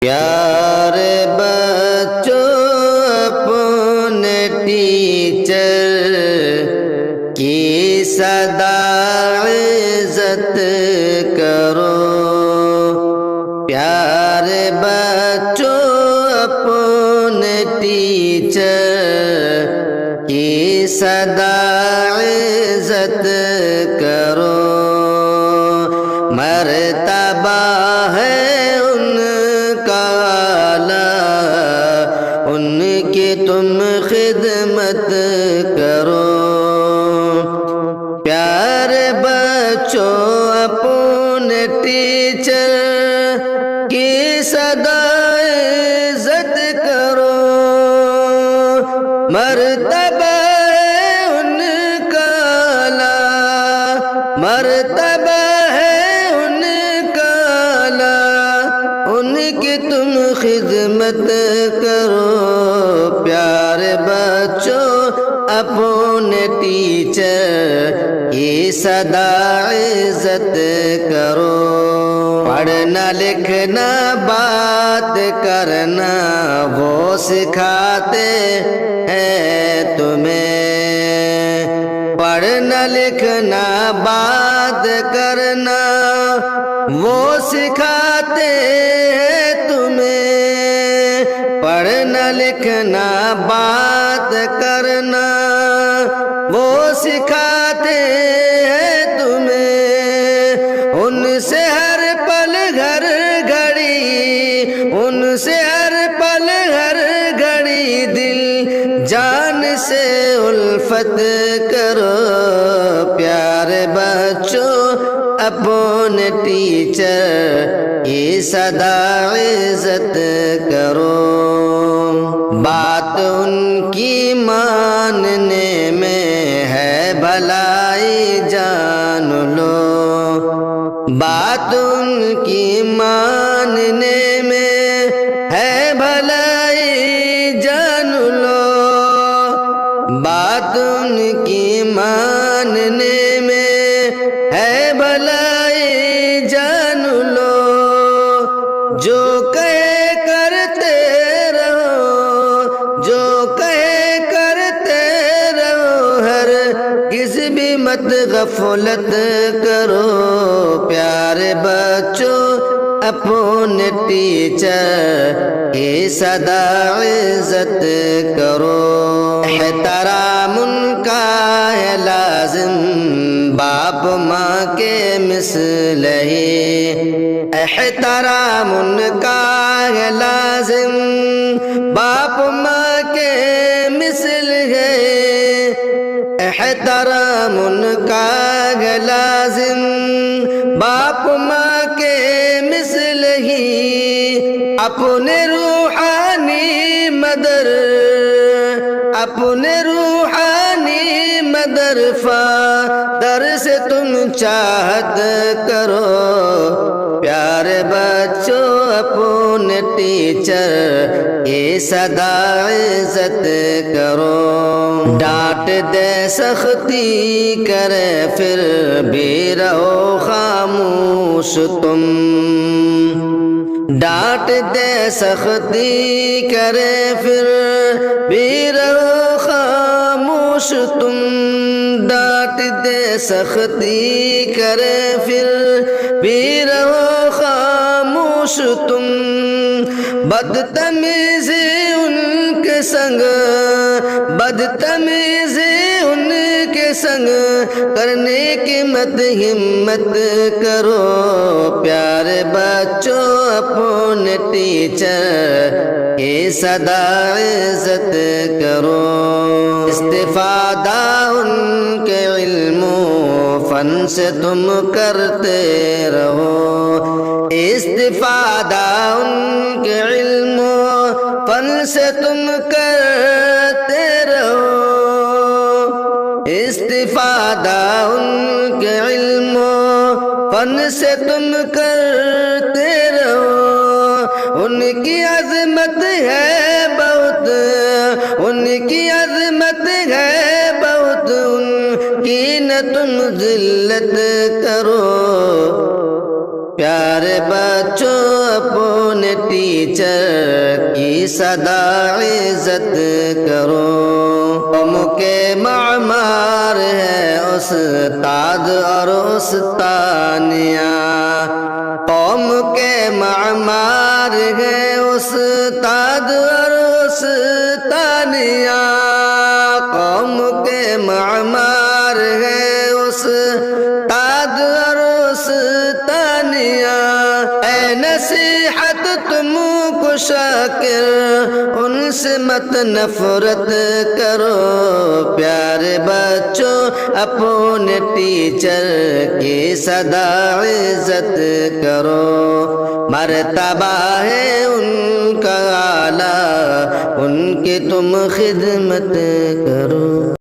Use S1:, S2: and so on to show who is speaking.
S1: پیارے بچوں اپنے ٹیچر کی صدا عزت کرو، پیارے بچوں اپنے ٹیچر کی صدا عزت کرو، مرتبہ ہے ان کا اعلیٰ، ان کی تم خدمت کرو، پیارے بچوں اپنے ٹیچر کی صدا عزت کرو، مرتبہ ہے ان کا اعلیٰ، مرتبہ ہے ان کا اعلیٰ، ان کی تم خدمت کرو، پیارے بچوں اپنے ٹیچر کی صدا عزت کرو، پڑھنا لکھنا بات کرنا وہ سکھاتے ہیں تمہیں، پڑھنا لکھنا بات کرنا وہ سکھاتے ہیں تمہیں، پڑھنا لکھنا بات کرنا وہ سکھاتے ہیں تمہیں، ان سے ہر پل ہر گھڑی، ان سے ہر پل ہر گھڑی دل جان سے الفت کرو، پیارے بچوں اپنے ٹیچر کی صدا عزت کرو، بات ان کی ماننے میں ہے بھلائی جان لو، بات ان کی ماننے میں ہے بھلائی جان لو، بات ان کی ماننے میں ہے بھلائی جان لو، جو کہے کرتے رہو، جو کہے کرتے رہو، ہرگز بھی مت غفلت کرو، پیارے بچوں اپنے ٹیچر کی صدا عزت کرو، احترام ان کا ہے لازم باپ ماں کے مثل ہی، احترام ان کا ہے لازم باپ ماں کے مثل ہے، احترام ان کا ہے لازم باپ ماں کے مثل ہی، اپنے روحانی مدر، اپنے روحانی مدر فادر سے تم چاہت کرو، پیارے بچوں اپنے ٹیچر کی صدا عزت کرو، ڈانٹ دے سختی کرے پھر بھی رہو خاموش تم، ڈانٹ دے سختی کرے پھر بھی رہو خاموش تم، ڈانٹ دے سختی کرے پھر بھی رہو خاموش تم، بدتمیزی ان کے سنگ، بدتمیزی ان کے سنگ کرنے کی مت ہمت کرو، پیارے بچوں اپنے ٹیچر کی صدا عزت کرو، استفادہ ان کے علم و فن سے تم کرتے رہو، استفادہ ان کے علم و فن سے تم کرتے رہو، استفادہ ان کے علم و فن سے تم کرتے رہو، ان کی عظمت ہے بہت، ان کی عظمت ہے بہت، ان کی نہ تم ذلت کرو، پیارے بچوں اپنے ٹیچر کی صدا عزت کرو، قوم کے معمار ہے استاد اور استانیہ، قوم کے معمار ہے استاد اور استانیہ، قوم کے معمار ہے استاد اور استانیہ، اے نصیحت تم کو شاکر ان سے مت نفرت کرو، پیارے بچوں اپنے ٹیچر کی صدا عزت کرو، مرتبہ ہے ان کا اعلیٰ، ان کی تم خدمت کرو۔